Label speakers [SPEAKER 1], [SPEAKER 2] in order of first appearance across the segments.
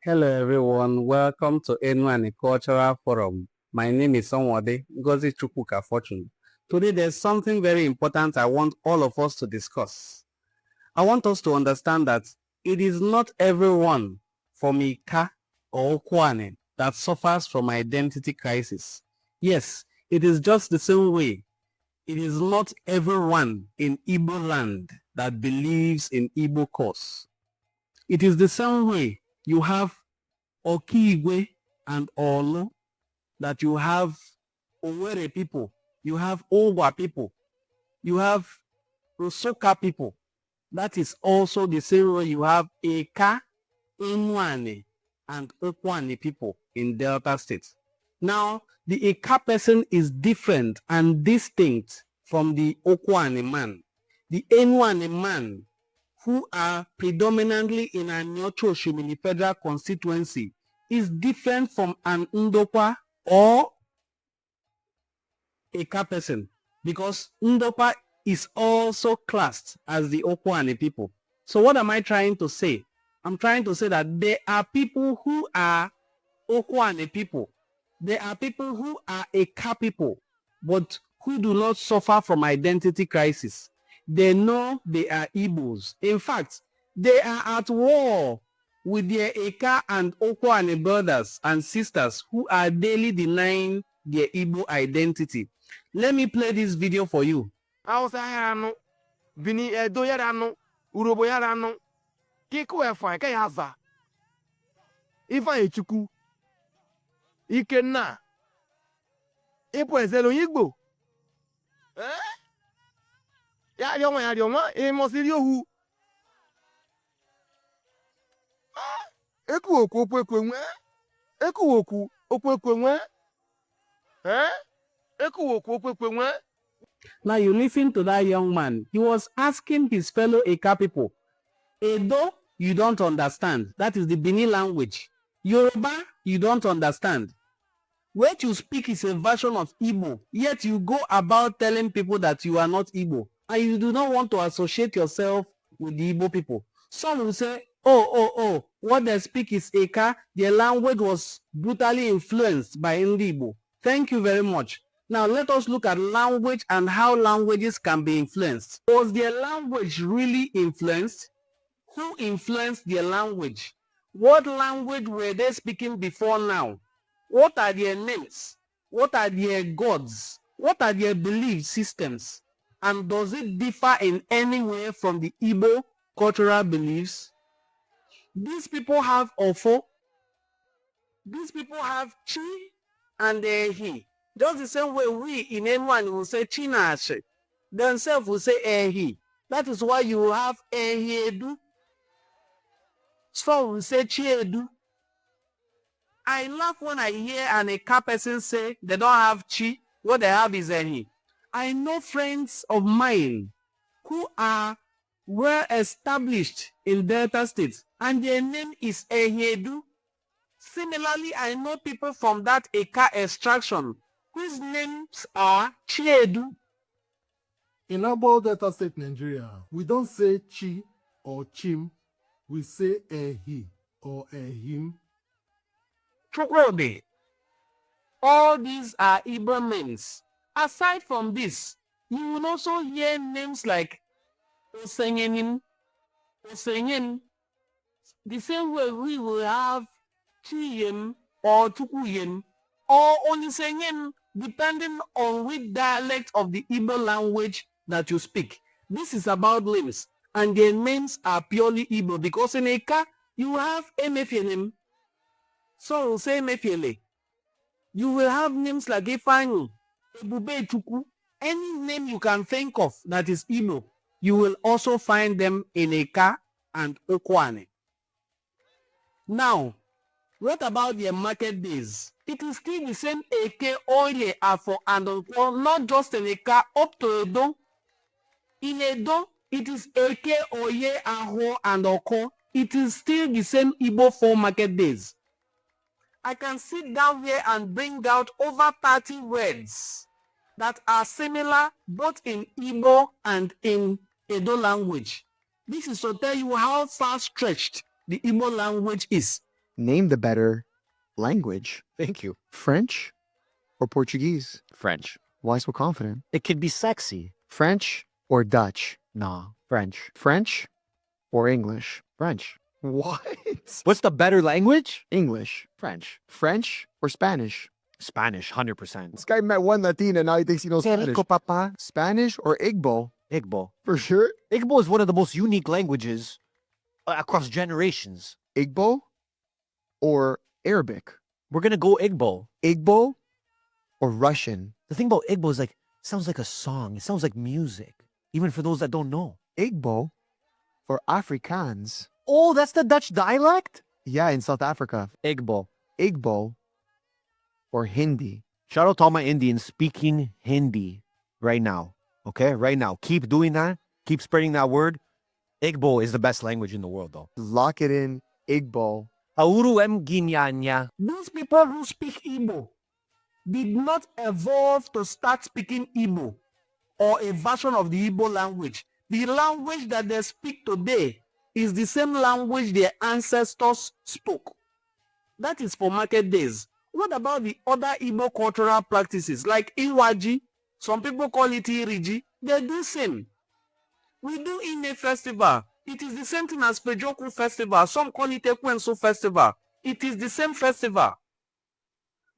[SPEAKER 1] Hello everyone, welcome to N1 Cultural Forum. My name is Sonwade Ngozi Chukwuka Fortune. Today there's something very important I want all of us to discuss. I want us to understand that it is not everyone from Ika or Okwane that suffers from identity crisis. Yes, it is just the same way. It is not everyone in Igbo land that believes in Igbo cause. It is the same way you have Okigwe and Olu, that you have Owere people, you have Owa people, you have Rusoka people. That is also the same way you have Eka, Inwane, and Okwane people in Delta State. Now, the Eka person is different and distinct from the Okwane man. The Enwane man, who are predominantly in Anyocho Shimini Federal Constituency, is different from an Ndokwa or Eka person, because Ndokwa is also classed as the Okwane people. So what am I trying to say? I'm trying to say that there are people who are Okwane people. There are people who are Eka people, but who do not suffer from identity crisis. They know they are Igbos. In fact, they are at war with their Eka and Okwane brothers and sisters who are daily denying their Igbo identity. Let me play this video for you.
[SPEAKER 2] Hausa yaranu, Bini Edo yaranu, Urobo yaranu, Kiku Efan, Kayaza, Ifa Echuku, Ikenna, Ipo Ezelo Igbo. Yarioma, Emosirio who Eku Oku Okwekwe, Eku Oku Okwekwe, Eku Oku Okwekwe.
[SPEAKER 1] Now you listen to that young man. He was asking his fellow Eka people, Edo, you don't understand. That is the Bini language. Yoruba, you don't understand. What you speak is a version of Igbo, yet you go about telling people that you are not Igbo, and you do not want to associate yourself with the Igbo people. Some will say, oh, what they speak is Eka. Their language was brutally influenced by Igbo. Thank you very much. Now let us look at language and how languages can be influenced. Was their language really influenced? Who influenced their language? What language were they speaking before now? What are their names? What are their gods? What are their belief systems? And does it differ in any way from the Igbo cultural beliefs? These people have Ofo. These people have Chi and Ehi. Just the same way we in anyone will say Chinashe. Themselves will say Ehi. That is why you have Ehiedu. Some will say Chiedu. I laugh when I hear an Eka person say they don't have Chi, what they have is Ehi. I know friends of mine who are well established in Delta State and their name is Ehiedu. Similarly, I know people from that Eka extraction whose names are Chiedu.
[SPEAKER 3] In Abo Delta State, Nigeria, we don't say Chi or Chim, we say Ehi or Ehim.
[SPEAKER 1] Chukwudi. All these are Igbo names. Aside from this, you will also hear names like Osenyenin, Osenyen. The same way we will have Chiyem or Chukuyem or Onisenyen, depending on which dialect of the Igbo language that you speak. This is about names, and their names are purely Igbo because in Eka, you have Emefienem. So we'll say Emefiele. You will have names like Ifeanyi, Ebube Chukwu. Any name you can think of that is Igbo, you will also find them in Eka and Okwane. Now, what about their market days? It is still the same Eke, Oye, Afo, and Okwo, not just in Eka, up to Edo. In Edo, it is Eke, Oye, Aho, and Oko. It is still the same Igbo 4 market days. I can sit down here and bring out over 30 words that are similar both in Igbo and in Edo language. This is to tell you how far stretched the Igbo language is.
[SPEAKER 4] Name the better language.
[SPEAKER 5] Thank you.
[SPEAKER 4] French or Portuguese?
[SPEAKER 5] French.
[SPEAKER 4] Why so confident?
[SPEAKER 5] It could be sexy.
[SPEAKER 4] French or Dutch?
[SPEAKER 5] Nah, French.
[SPEAKER 4] French or English?
[SPEAKER 5] French.
[SPEAKER 4] What?
[SPEAKER 5] What's the better language?
[SPEAKER 4] English.
[SPEAKER 5] French.
[SPEAKER 4] French or Spanish?
[SPEAKER 5] Spanish, 100%.
[SPEAKER 4] This guy met one Latina, now he thinks he knows Spanish.
[SPEAKER 5] Rico, papa.
[SPEAKER 4] Spanish or Igbo?
[SPEAKER 5] Igbo.
[SPEAKER 4] For sure.
[SPEAKER 5] Igbo is one of the most unique languages across generations.
[SPEAKER 4] Igbo or Arabic?
[SPEAKER 5] We're gonna go Igbo.
[SPEAKER 4] Igbo or Russian?
[SPEAKER 5] The thing about Igbo is like, it sounds like a song. It sounds like music. Even for those that don't know.
[SPEAKER 4] Igbo or Afrikaans?
[SPEAKER 5] Oh, that's the Dutch dialect?
[SPEAKER 4] Yeah, in South Africa.
[SPEAKER 5] Igbo.
[SPEAKER 4] Igbo or Hindi?
[SPEAKER 5] Shout out to all my Indians speaking Hindi right now. Okay, right now. Keep doing that. Keep spreading that word. Igbo is the best language in the world, though.
[SPEAKER 4] Lock it in. Igbo.
[SPEAKER 5] Auru em ginyanya.
[SPEAKER 1] Those people who speak Igbo did not evolve to start speaking Igbo or a version of the Igbo language. The language that they speak today is the same language their ancestors spoke. That is for market days. What about the other Igbo cultural practices like Iwaji? Some people call it Iriji. They do same. We do Ine festival. It is the same thing as Pejoku festival. Some call it Ekwensu festival. It is the same festival.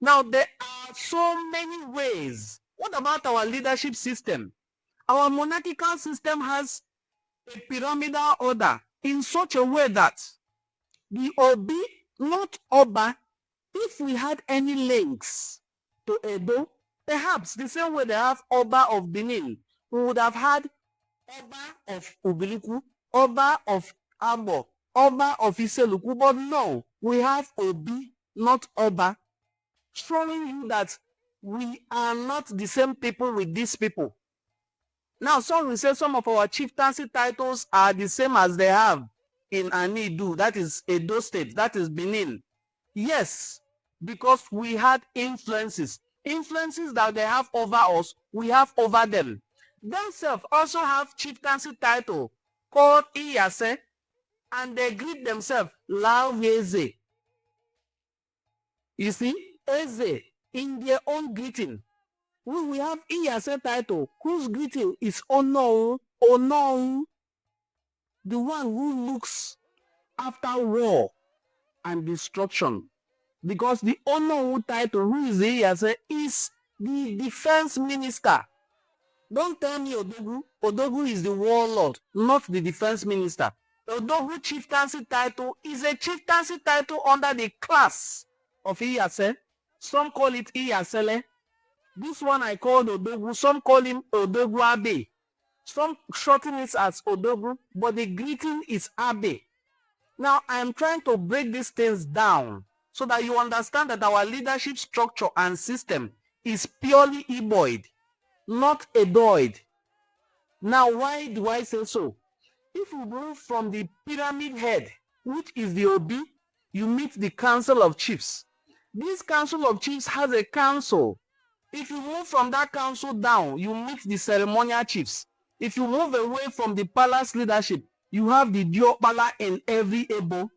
[SPEAKER 1] Now, there are so many ways. What about our leadership system? Our monarchical system has a pyramidal order in such a way that the Obi, not Oba, if we had any links to Edo, perhaps the same way they have Oba of Benin, we would have had Oba of Ubiliku, Oba of Abo, Oba of Iseluku, but no, we have Obi, not Oba, showing you that we are not the same people with these people. Now, some will say some of our chieftaincy titles are the same as they have in Anidu, that is Edo State, that is Benin. Yes, because we had influences that they have over us, we have over them. Themselves also have chieftaincy title called Iyase, and they greet themselves Lauveze. You see, Eze in their own greeting. We have Iyase title whose greeting is Onon, Onon, the one who looks after war and destruction. Because the Onon title, who is Iyase, is the defense minister. Don't tell me Odogu. Odogu is the warlord, not the defense minister. Odogu chieftaincy title is a chieftaincy title under the class of Iyase. Some call it Iyasele. This one I call Odogu. Some call him Odogu Abe. Some shorten it as Odogu, but the greeting is Abe. Now, I am trying to break these things down so that you understand that our leadership structure and system is purely Igboid, not Edoid. Now, why do I say so? If you move from the pyramid head, which is the Obi, you meet the Council of Chiefs. This Council of Chiefs has a council. If you move from that council down, you meet the ceremonial chiefs. If you move away from the palace leadership, you have the Diokpala in every Ebo.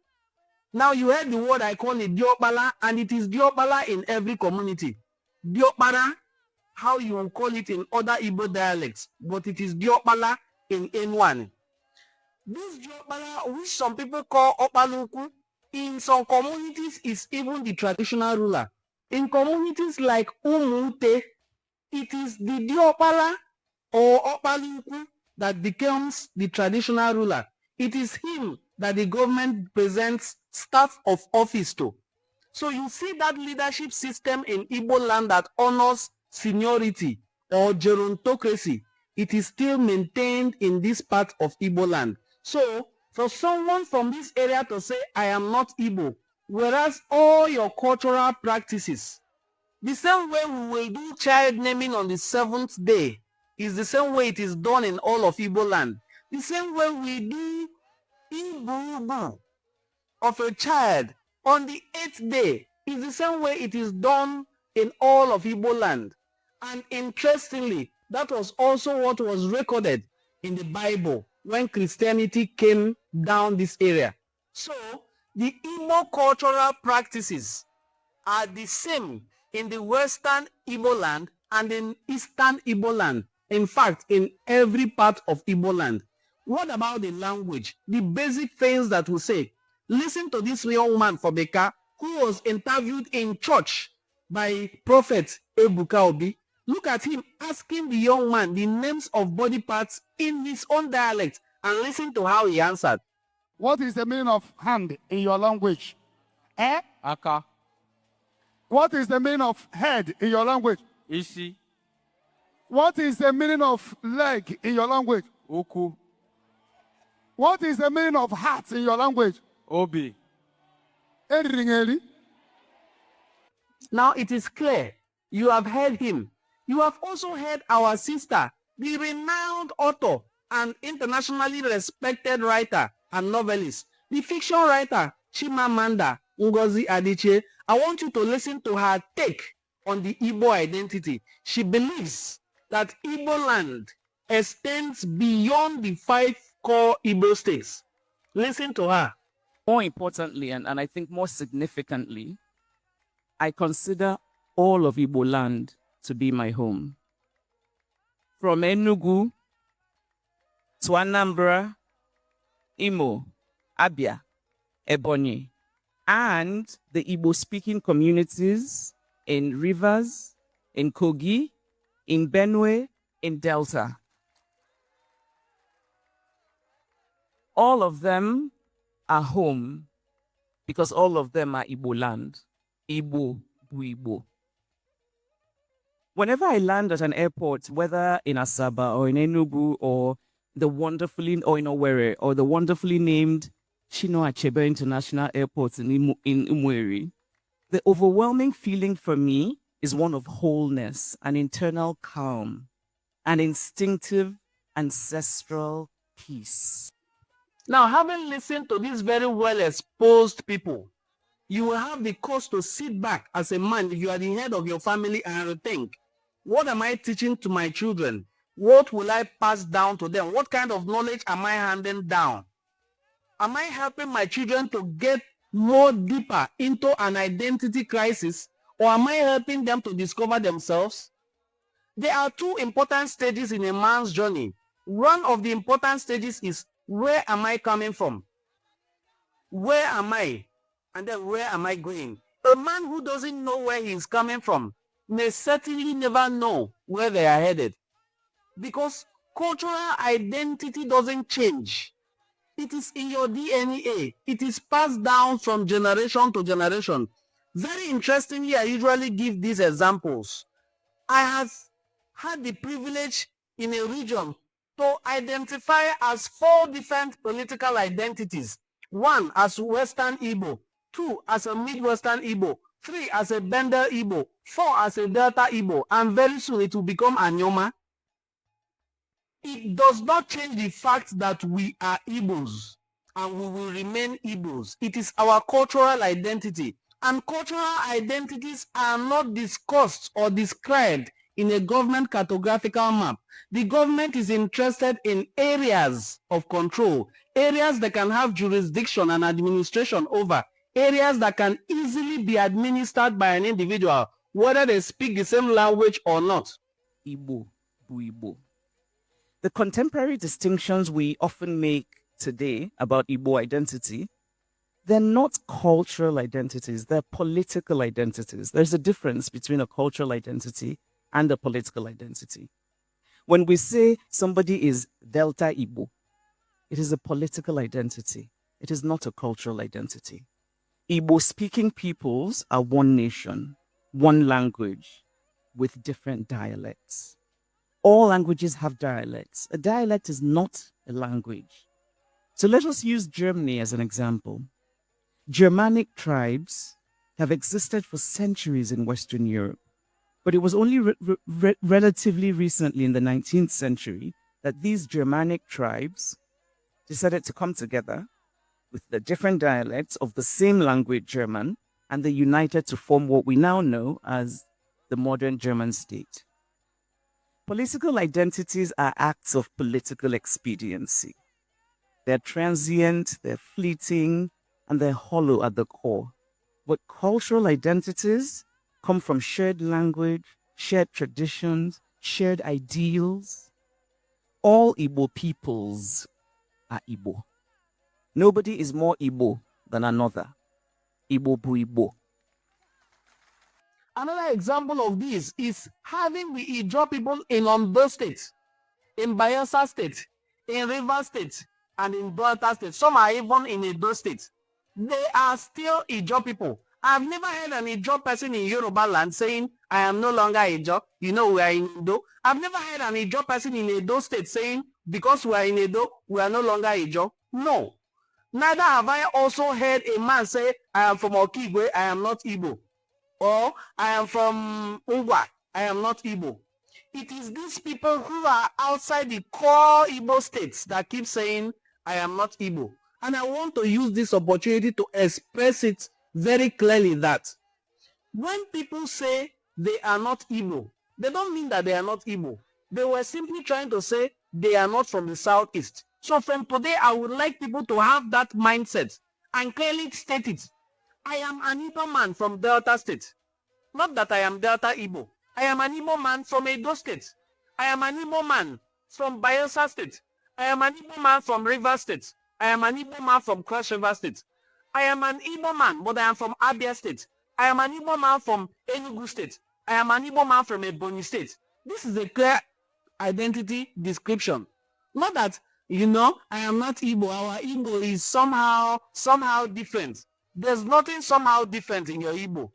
[SPEAKER 1] Now you heard the word I call it Diokpala, and it is Diokpala in every community. Diokpala, how you will call it in other Igbo dialects, but it is Diokpala in N1. This Diokpala, which some people call Opaluku, in some communities is even the traditional ruler. In communities like Umute, it is the Diokpala or Opaluku that becomes the traditional ruler. It is him that the government presents staff of office to. So you see that leadership system in Igbo land that honors seniority or gerontocracy. It is still maintained in this part of Igbo land. So for someone from this area to say, I am not Igbo, whereas all your cultural practices, the same way we will do child naming on the 7th day, is the same way it is done in all of Igbo land. The same way we do Igbo of a child on the 8th day is the same way it is done in all of Igbo land. And interestingly, that was also what was recorded in the Bible when Christianity came down this area. So The Igbo cultural practices are the same in the Western Igbo land and in Eastern Igbo land. In fact, in every part of Igbo land. What about the language? The basic things that we say. Listen to this young man from Beka who was interviewed in church by Prophet Ebuka Obi. Look at him asking the young man the names of body parts in his own dialect and listen to how he answered.
[SPEAKER 2] What is the meaning of hand in your language? Eh?
[SPEAKER 6] Aka,
[SPEAKER 2] What is the meaning of head in your language?
[SPEAKER 6] isi,
[SPEAKER 2] What is the meaning of leg in your language?
[SPEAKER 6] uku,
[SPEAKER 2] What is the meaning of heart in your language?
[SPEAKER 6] obi.
[SPEAKER 2] Eringeli.
[SPEAKER 1] Now it is clear. You have heard him. You have also heard our sister, the renowned author and internationally respected writer and novelist, the fiction writer Chimamanda Ngozi Adichie. I want you to listen to her take on the Igbo identity. She believes that Igbo land extends beyond the 5 core Igbo states. Listen to her.
[SPEAKER 7] More importantly, and I think more significantly, I consider all of Igbo land to be my home. From Enugu to Anambra, Imo, Abia, Ebonyi, and the Igbo-speaking communities in Rivers, in Kogi, in Benue, in Delta. All of them are home because all of them are Igbo land. Igbo bu Igbo. Whenever I land at an airport, whether in Asaba or in Enugu or in Owerri or the wonderfully named Chino Achebe International Airport in Umweri, the overwhelming feeling for me is one of wholeness, an internal calm, an instinctive ancestral peace.
[SPEAKER 1] Now, having listened to these very well-exposed people, you will have the cause to sit back as a man, if you are the head of your family, and think, what am I teaching to my children? What will I pass down to them? What kind of knowledge am I handing down? Am I helping my children to get more deeper into an identity crisis, or am I helping them to discover themselves? There are 2 important stages in a man's journey. One of the important stages is, where am I coming from? Where am I? And then where am I going? A man who doesn't know where he is coming from may certainly never know where they are headed. Because cultural identity doesn't change. It is in your DNA. It is passed down from generation to generation. Very interestingly, I usually give these examples. I have had the privilege in a region to identify as 4 different political identities. 1 as Western Igbo, 2 as a Midwestern Igbo, 3 as a Bender Igbo, 4 as a Delta Igbo, and very soon it will become Anyoma. It does not change the fact that we are Igbos and we will remain Igbos. It is our cultural identity. And cultural identities are not discussed or described in a government cartographical map. The government is interested in areas of control, areas that can have jurisdiction and administration over, areas that can easily be administered by an individual, whether they speak the same language or not.
[SPEAKER 7] Igbo bu Igbo. The contemporary distinctions we often make today about Igbo identity, they're not cultural identities, they're political identities. There's a difference between a cultural identity and a political identity. When we say somebody is Delta Igbo, it is a political identity. It is not a cultural identity. Igbo-speaking peoples are one nation, one language, with different dialects. All languages have dialects. A dialect is not a language. So let us use Germany as an example. Germanic tribes have existed for centuries in Western Europe, but it was only relatively recently in the 19th century that these Germanic tribes decided to come together with the different dialects of the same language, German, and they united to form what we now know as the modern German state. Political identities are acts of political expediency. They're transient, they're fleeting, and they're hollow at the core. But cultural identities come from shared language, shared traditions, shared ideals. All Igbo peoples are Igbo. Nobody is more Igbo than another. Igbo bu Igbo.
[SPEAKER 1] Another example of this is having the Ijaw people in Ondo State, in Bayelsa State, in Rivers State, and in Delta State. Some are even in Edo State. They are still Ijaw people. I've never heard an Ijaw person in Yoruba land saying, I am no longer Ijaw. You know, we are in Edo. I've never heard an Ijaw person in Edo State saying, because we are in Edo, we are no longer Ijaw. No. Neither have I also heard a man say, I am from Okigwe, I am not Igbo. Or I am from Ungwa, I am not Igbo. It is these people who are outside the core Igbo states that keep saying, I am not Igbo. And I want to use this opportunity to express it very clearly that when people say they are not Igbo, they don't mean that they are not Igbo. They were simply trying to say they are not from the southeast. So from today, I would like people to have that mindset and clearly state it. I am an Igbo man from Delta State. Not that I am Delta Igbo. I am an Igbo man from Edo State. I am an Igbo man from Bayelsa State. I am an Igbo man from Rivers State. I am an Igbo man from Cross River State. I am an Igbo man, but I am from Abia State. I am an Igbo man from Enugu State. I am an Igbo man from Ebonyi State. This is a clear identity description. Not that, you know, I am not Igbo. Our Igbo is somehow different. There's nothing somehow different in your Igbo.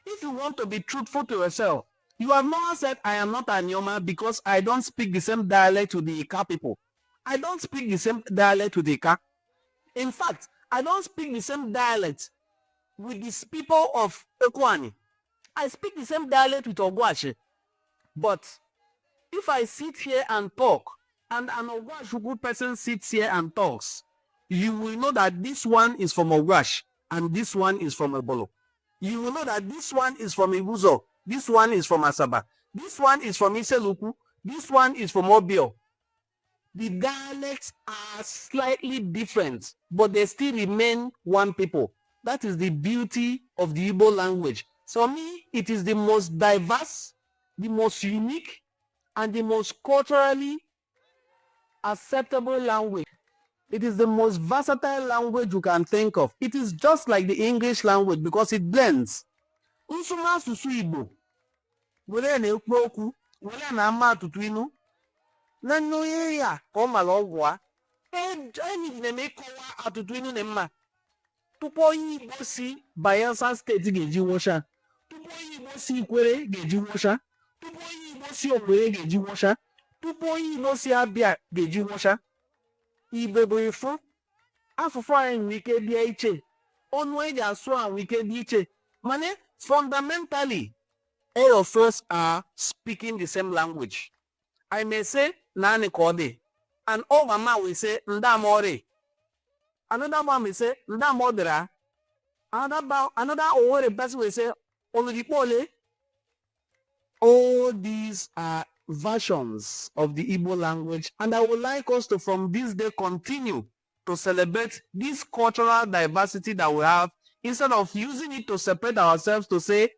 [SPEAKER 1] If you want to be truthful to yourself, you have never said, I am not Anyoma because I don't speak the same dialect with the Ika people. I don't speak the same dialect with the Ika. In fact, I don't speak the same dialect with these people of Ekwani. I speak the same dialect with Ogwashe. But if I sit here and talk, and an Ogwashuku person sits here and talks, you will know that this one is from Ogwash and this one is from Ebolo. You will know that this one is from Ibuzo, this one is from Asaba, this one is from Iseluku, this one is from Obio. The dialects are slightly different, but they still remain one people. That is the beauty of the Igbo language. So me, it is the most diverse, the most unique, and the most culturally acceptable language. It is the most versatile language you can think of. It is just like the English language because it blends. Nsuma susu Igbo, were na-ekwu okwu, were na-ama atụtụ inu, na onye ya ka ọ mara ọgwụ a. Anyị na-eme ịkọwa atụtụ inu na mma. Tupu onye Igbo si Bayelsa steeti ga-eji nwụcha. Tupu onye Igbo si Ikwere ga-eji nwụcha. Tupu onye Igbo si Okwere ga-eji nwụcha. Tupu onye Igbo si Abia ga-eji nwụcha. Igbo bụ ifu, asụsụ anyị nwere ike dị iche, ọnụ eji asụ a nwere ike dị iche, mana fundamentally, all of us are speaking the same language. I may say nani kode, and all mama will say ndamore. Another one will say ndamodra. Another Owore person will say oludipole. All these are versions of the Igbo language, and I would like us to from this day continue to celebrate this cultural diversity that we have instead of using it to separate ourselves to say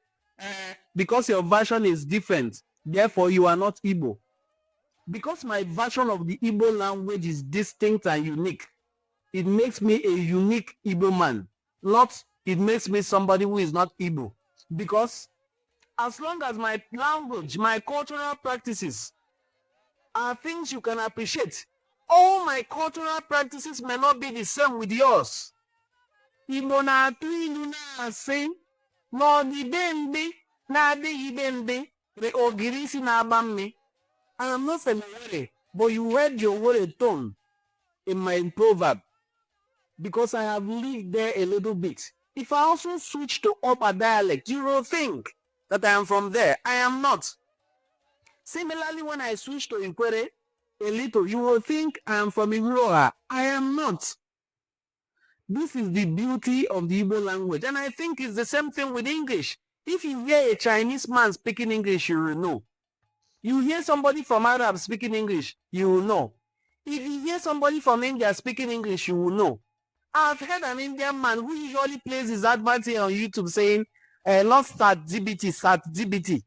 [SPEAKER 1] because your version is different therefore you are not Igbo. Because my version of the Igbo language is distinct and unique, it makes me a unique Igbo man, not it makes me somebody who is not Igbo. Because as long as my language, my cultural practices are things you can appreciate, all my cultural practices may not be the same with yours. Igbo na-atụ ilu na-asị n'ọdịbendị na-adịghị bendị the ogiri isi na-agba mmiri. I am not from Owerri, but you heard your Owerri tone in my proverb because I have lived there a little bit. If I also switch to upper dialect, you will think that I am from there. I am not. Similarly, when I switch to Ikwere a little, you will think I am from Iroha. I am not. This is the beauty of the Igbo language. And I think it's the same thing with English. If you hear a Chinese man speaking English, you will know. You hear somebody from Arab speaking English, you will know. If you hear somebody from India speaking English, you will know. I've heard an Indian man who usually plays his advert here on YouTube saying, not start GBT, start GBT.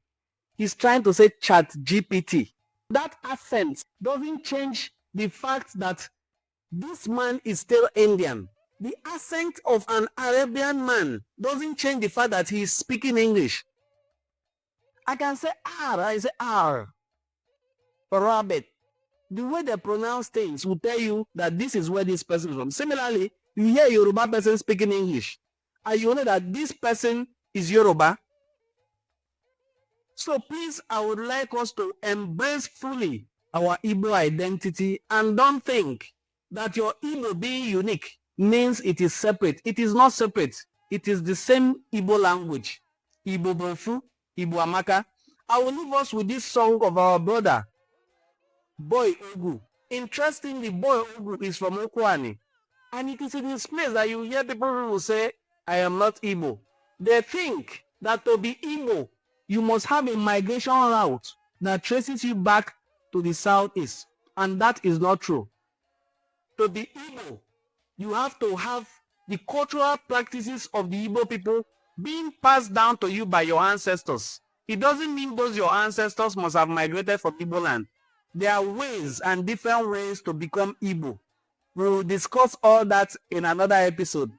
[SPEAKER 1] He's trying to say chat GPT. That accent doesn't change the fact that this man is still Indian. The accent of an Arabian man doesn't change the fact that he is speaking English. I can say R, I say R. Rabbit. The way they pronounce things will tell you that this is where this person is from. Similarly, you hear a Yoruba person speaking English, and you know that this person is Yoruba. So please, I would like us to embrace fully our Igbo identity and don't think that your Igbo being unique means it is separate. It is not separate. It is the same Igbo language. Igbo Bofu, Igbo Amaka. I will leave us with this song of our brother, Boy Ogu. Interestingly, Boy Ogu is from Okwani. And it is in this place that you hear people who say, I am not Igbo. They think that to be Igbo, you must have a migration route that traces you back to the southeast. And that is not true. To be Igbo, you have to have the cultural practices of the Igbo people being passed down to you by your ancestors. It doesn't mean those your ancestors must have migrated from Igbo land. There are ways and different ways to become Igbo. We will discuss all that in another episode.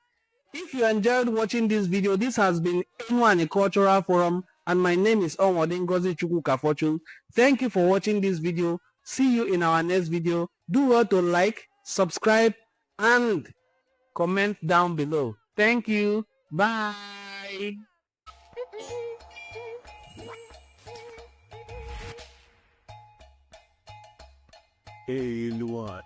[SPEAKER 1] If you enjoyed watching this video, this has been N1 Cultural Forum, and my name is Onwode Ngozi Chukwuka Fortune. Thank you for watching this video. See you in our next video. Do well to like, subscribe, and comment down below. Thank you. Bye.
[SPEAKER 2] Hey, Luan.